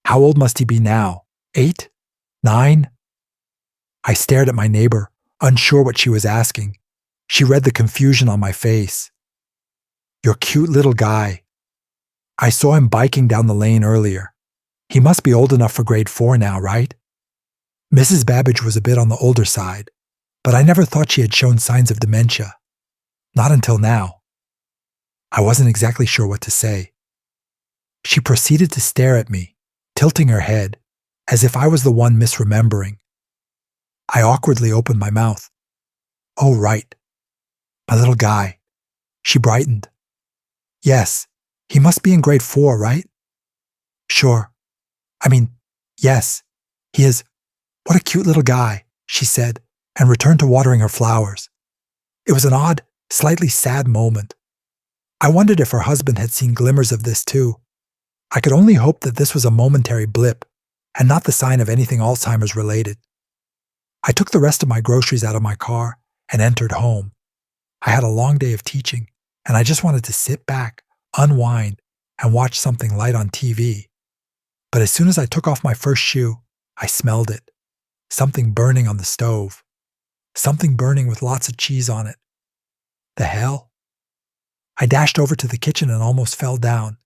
How old must he be now? 8? 9? I stared at my neighbor, unsure what she was asking. She read the confusion on my face. Your cute little guy. I saw him biking down the lane earlier. He must be old enough for grade 4 now, right? Mrs. Babbage was a bit on the older side, but I never thought she had shown signs of dementia. Not until now. I wasn't exactly sure what to say. She proceeded to stare at me, tilting her head, as if I was the one misremembering. I awkwardly opened my mouth. Oh, right. My little guy. She brightened. Yes, he must be in grade 4, right? Sure. Yes, he is. What a cute little guy, she said, and returned to watering her flowers. It was an odd, slightly sad moment. I wondered if her husband had seen glimmers of this too. I could only hope that this was a momentary blip, and not the sign of anything Alzheimer's related. I took the rest of my groceries out of my car and entered home. I had a long day of teaching, and I just wanted to sit back, unwind, and watch something light on TV. But as soon as I took off my first shoe, I smelled it. Something burning on the stove. Something burning with lots of cheese on it. The hell? I dashed over to the kitchen and almost fell down,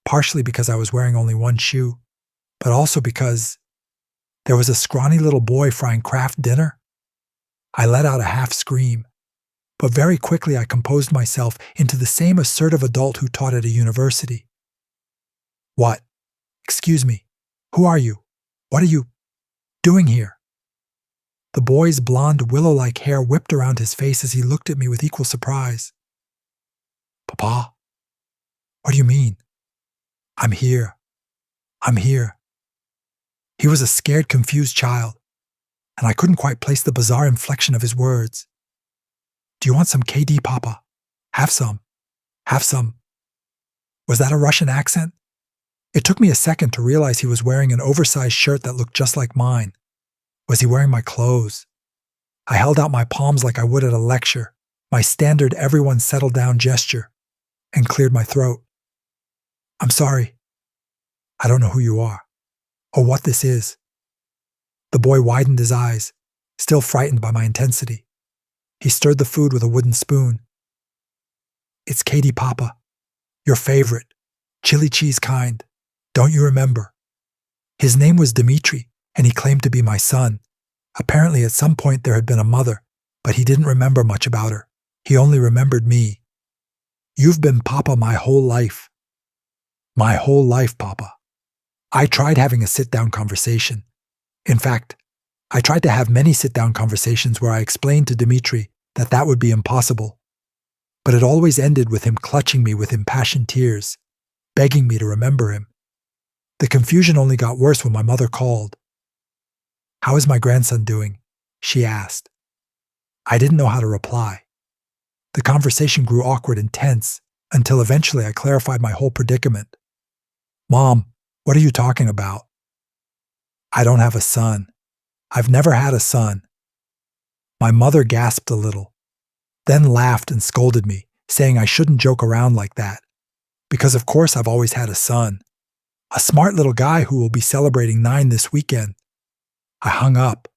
partially because I was wearing only one shoe, but also because there was a scrawny little boy frying Kraft dinner. I let out a half scream, but very quickly I composed myself into the same assertive adult who taught at a university. What? Excuse me. Who are you? What are you doing here? The boy's blonde, willow-like hair whipped around his face as he looked at me with equal surprise. Papa? What do you mean? I'm here. I'm here. He was a scared, confused child, and I couldn't quite place the bizarre inflection of his words. Do you want some KD, Papa? Have some. Have some. Was that a Russian accent? It took me a second to realize he was wearing an oversized shirt that looked just like mine. Was he wearing my clothes? I held out my palms like I would at a lecture, my standard everyone settle down gesture, and cleared my throat. I'm sorry. I don't know who you are, or what this is. The boy widened his eyes, still frightened by my intensity. He stirred the food with a wooden spoon. It's Katie, Papa. Your favorite, chili cheese kind. Don't you remember? His name was Dmitri, and he claimed to be my son. Apparently at some point there had been a mother, but he didn't remember much about her. He only remembered me. You've been Papa my whole life. My whole life, Papa. I tried having a sit-down conversation. In fact, I tried to have many sit-down conversations where I explained to Dmitri that that would be impossible. But it always ended with him clutching me with impassioned tears, begging me to remember him. The confusion only got worse when my mother called. How is my grandson doing? She asked. I didn't know how to reply. The conversation grew awkward and tense until eventually I clarified my whole predicament. Mom, what are you talking about? I don't have a son. I've never had a son. My mother gasped a little, then laughed and scolded me, saying I shouldn't joke around like that, because of course I've always had a son. A smart little guy who will be celebrating 9 this weekend. I hung up.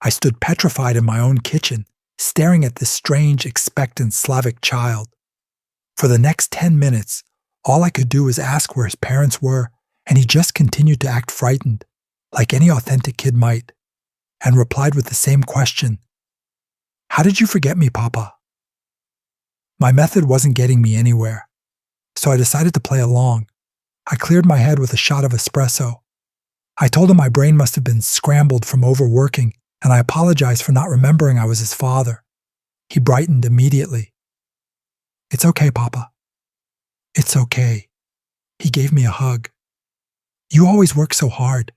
I stood petrified in my own kitchen, staring at this strange, expectant Slavic child. For the next 10 minutes, all I could do was ask where his parents were, and he just continued to act frightened, like any authentic kid might, and replied with the same question. How did you forget me, Papa? My method wasn't getting me anywhere, so I decided to play along. I cleared my head with a shot of espresso. I told him my brain must have been scrambled from overworking, and I apologized for not remembering I was his father. He brightened immediately. It's okay, Papa. It's okay. He gave me a hug. You always work so hard.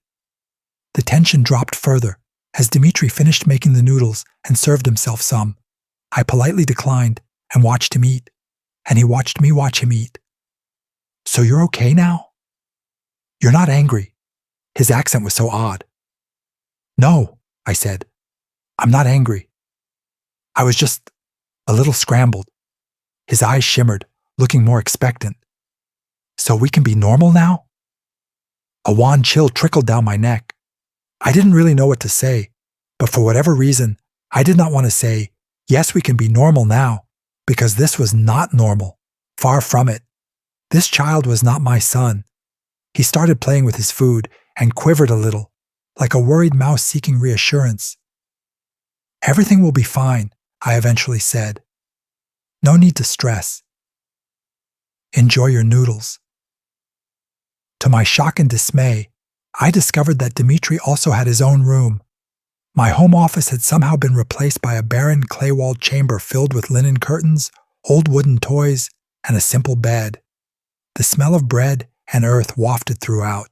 The tension dropped further as Dmitri finished making the noodles and served himself some. I politely declined and watched him eat, and he watched me watch him eat. So you're okay now? You're not angry. His accent was so odd. No, I said. I'm not angry. I was just a little scrambled. His eyes shimmered, looking more expectant. So we can be normal now? A wan chill trickled down my neck. I didn't really know what to say, but for whatever reason, I did not want to say, yes, we can be normal now, because this was not normal. Far from it. This child was not my son. He started playing with his food and quivered a little, like a worried mouse seeking reassurance. Everything will be fine, I eventually said. No need to stress. Enjoy your noodles. To my shock and dismay, I discovered that Dmitri also had his own room. My home office had somehow been replaced by a barren clay-walled chamber filled with linen curtains, old wooden toys, and a simple bed. The smell of bread and earth wafted throughout.